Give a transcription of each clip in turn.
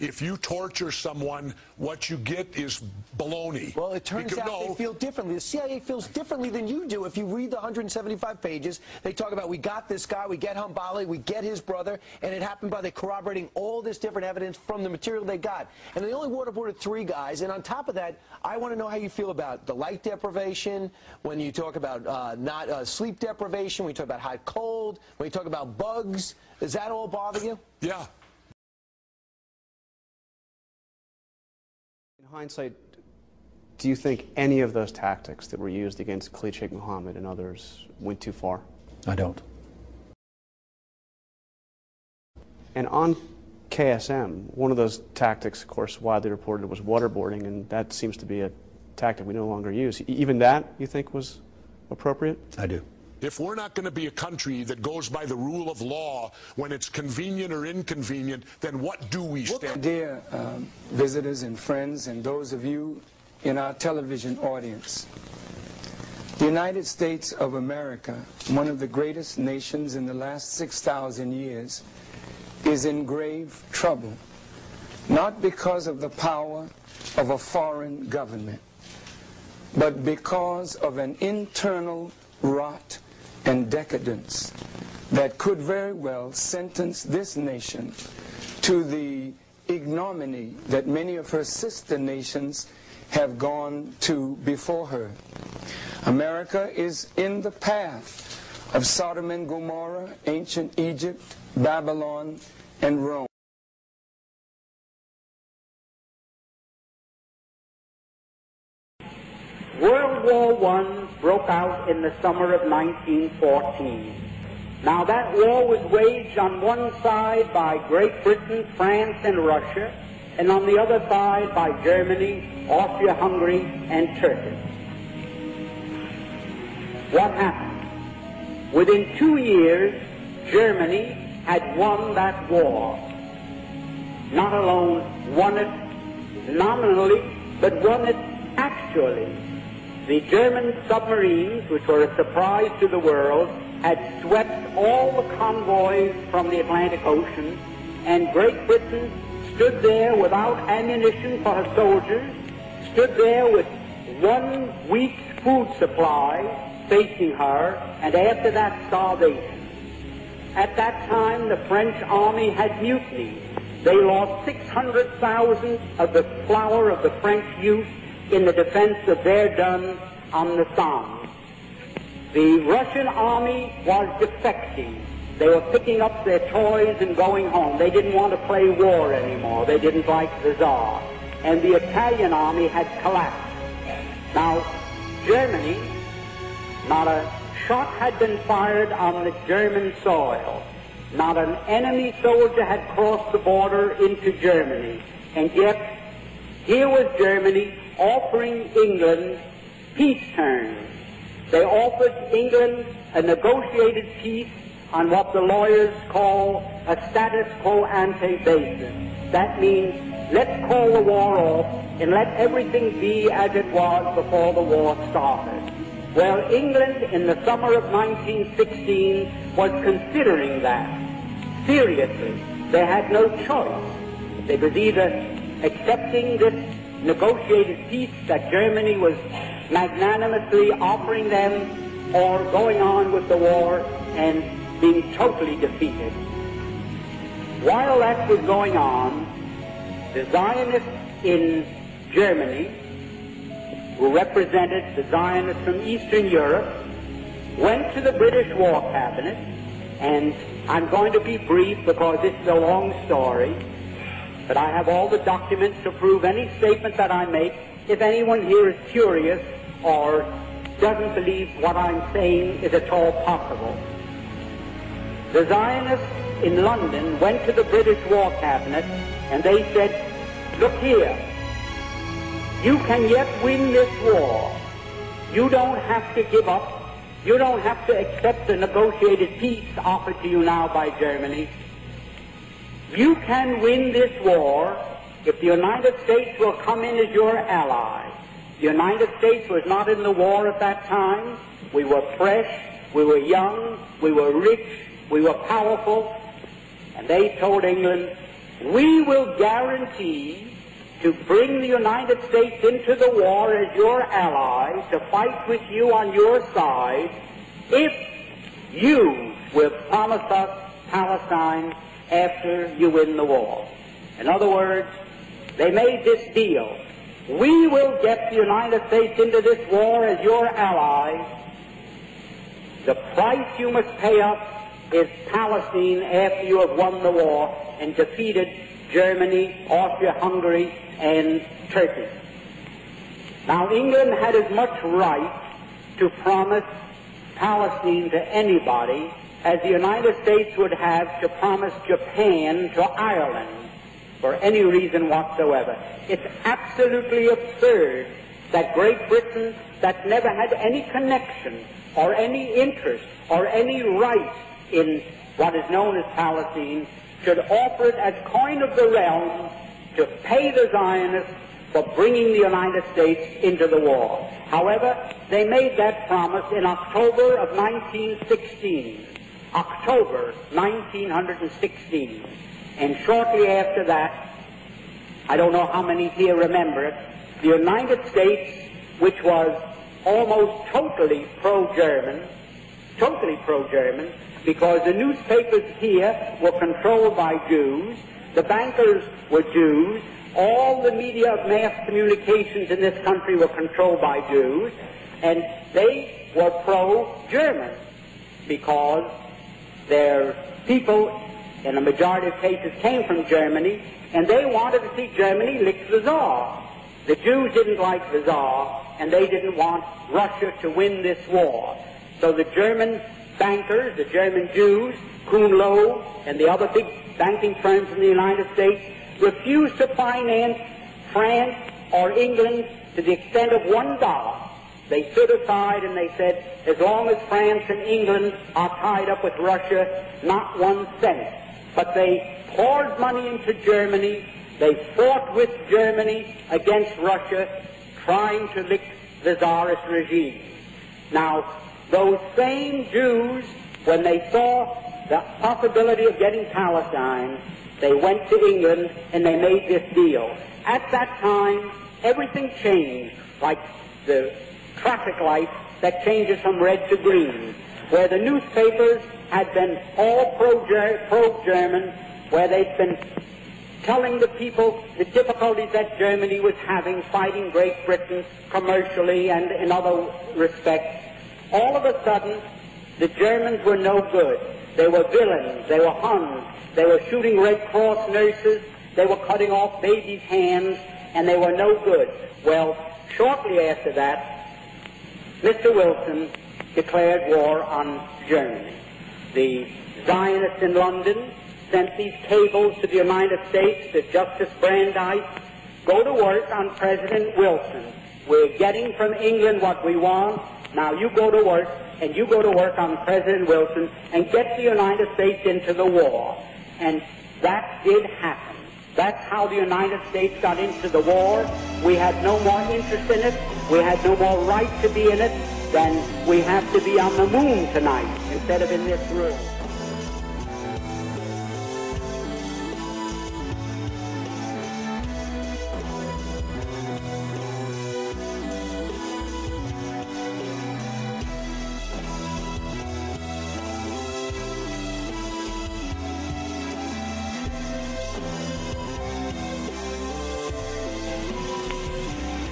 if you torture someone, what you get is baloney. Well, it turns out they feel differently. The CIA feels differently than you do. If you read the 175 pages, they talk about, we got this guy, we get Hambali, we get his brother, and it happened by corroborating all this different evidence from the material they got. And they only waterboarded 3 guys, and on top of that, I want to know how you feel about the light deprivation, when you talk about not sleep deprivation, when you talk about hot cold, when you talk about bugs. Does that all bother you? Yeah. In hindsight, do you think any of those tactics that were used against Khalid Sheikh Mohammed and others went too far? I don't. And on KSM, one of those tactics, of course, widely reported was waterboarding, and that seems to be a tactic we no longer use. Even that, you think, was appropriate? I do. If we're not going to be a country that goes by the rule of law when it's convenient or inconvenient, then what do we stand? Dear visitors and friends and those of you in our television audience, the United States of America, one of the greatest nations in the last 6,000 years, is in grave trouble, not because of the power of a foreign government, but because of an internal rot and decadence that could very well sentence this nation to the ignominy that many of her sister nations have gone to before her. America is in the path of Sodom and Gomorrah, ancient Egypt, Babylon, and Rome. World War I broke out in the summer of 1914. Now that war was waged on one side by Great Britain, France, and Russia, and on the other side by Germany, Austria-Hungary, and Turkey. What happened? Within 2 years, Germany had won that war. Not alone won it nominally, but won it actually. The German submarines, which were a surprise to the world, had swept all the convoys from the Atlantic Ocean, and Great Britain stood there without ammunition for her soldiers, stood there with 1 week's food supply facing her, and after that, starvation. At that time, the French army had mutinied. They lost 600,000 of the flower of the French youth in the defense of Verdun on the Somme. The Russian army was defecting. They were picking up their toys and going home. They didn't want to play war anymore. They didn't like the Tsar. And the Italian army had collapsed. Now, Germany, not a shot had been fired on the German soil. Not an enemy soldier had crossed the border into Germany. And yet, here was Germany offering England peace terms. They offered England a negotiated peace on what the lawyers call a status quo ante basis. That means let's call the war off and let everything be as it was before the war started. Well, England in the summer of 1916 was considering that seriously. They had no choice. They was either accepting this negotiated peace that Germany was magnanimously offering them, or going on with the war and being totally defeated. While that was going on, the Zionists in Germany, who represented the Zionists from Eastern Europe, went to the British War Cabinet, and I'm going to be brief because it's a long story, but I have all the documents to prove any statement that I make. If anyone here is curious or doesn't believe what I'm saying is at all possible. The Zionists in London went to the British War Cabinet and they said, look here, you can yet win this war. You don't have to give up. You don't have to accept the negotiated peace offered to you now by Germany. You can win this war if the United States will come in as your ally. The United States was not in the war at that time. We were fresh, we were young, we were rich, we were powerful, and they told England, we will guarantee to bring the United States into the war as your ally, to fight with you on your side, if you will promise us Palestine after you win the war. In other words, they made this deal. We will get the United States into this war as your ally. The price you must pay us is Palestine after you have won the war and defeated Germany, Austria-Hungary, and Turkey. Now, England had as much right to promise Palestine to anybody as the United States would have to promise Japan to Ireland for any reason whatsoever. It's absolutely absurd that Great Britain, that never had any connection or any interest or any right in what is known as Palestine, should offer it as coin of the realm to pay the Zionists for bringing the United States into the war. However, they made that promise in October of 1916. October 1916. And shortly after that, I don't know how many here remember it, the United States, which was almost totally pro-German, because the newspapers here were controlled by Jews, the bankers were Jews, all the media of mass communications in this country were controlled by Jews, and they were pro-German because their people, in a majority of cases, came from Germany, and they wanted to see Germany lick the Tsar. The Jews didn't like the Tsar, and they didn't want Russia to win this war. So the German bankers, the German Jews, Kuhn Loeb, and the other big banking firms in the United States refused to finance France or England to the extent of $1. They stood aside and they said, as long as France and England are tied up with Russia, not 1 cent. But they poured money into Germany. They fought with Germany against Russia, trying to lick the Tsarist regime. Now, those same Jews, when they saw the possibility of getting Palestine, they went to England and they made this deal. At that time, everything changed, like the traffic light that changes from red to green, where the newspapers had been all pro-German, where they'd been telling the people the difficulties that Germany was having fighting Great Britain commercially and in other respects. All of a sudden, the Germans were no good. They were villains. They were Huns. They were shooting Red Cross nurses. They were cutting off babies' hands, and they were no good. Well, shortly after that, Mr. Wilson declared war on Germany. The Zionists in London sent these cables to the United States, to Justice Brandeis, go to work on President Wilson. We're getting from England what we want. Now you go to work, and you go to work on President Wilson and get the United States into the war. And that did happen. That's how the United States got into the war. We had no more interest in it. We had no more right to be in it than we have to be on the moon tonight instead of in this room.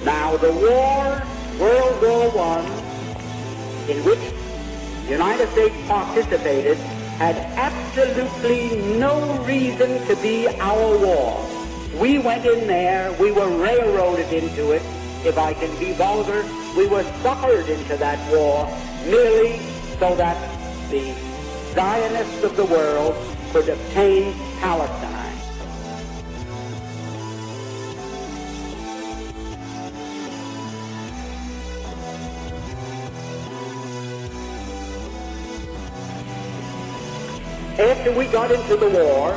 Now, the war, World War I, in which the United States participated, had absolutely no reason to be our war. We went in there, we were railroaded into it. If I can be vulgar, we were suckered into that war merely so that the Zionists of the world could obtain Palestine. After we got into the war,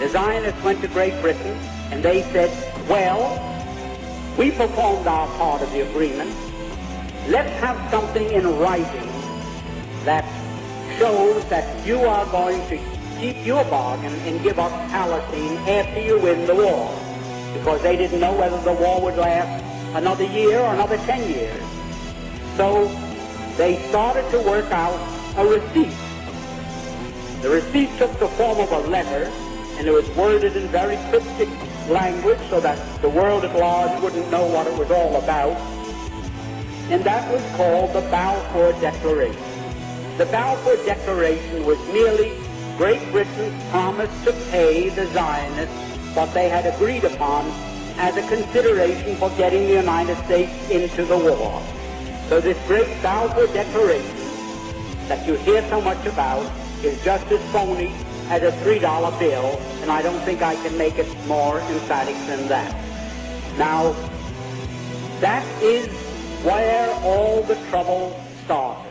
the Zionists went to Great Britain and they said, well, we performed our part of the agreement. Let's have something in writing that shows that you are going to keep your bargain and give up Palestine after you win the war, because they didn't know whether the war would last another year or another 10 years. So they started to work out a receipt. The receipt took the form of a letter, and it was worded in very cryptic language so that the world at large wouldn't know what it was all about. And that was called the Balfour Declaration. The Balfour Declaration was merely Great Britain's promise to pay the Zionists what they had agreed upon as a consideration for getting the United States into the war. So this great Balfour Declaration that you hear so much about is just as phony as a $3 bill, and I don't think I can make it more emphatic than that. Now, that is where all the trouble starts.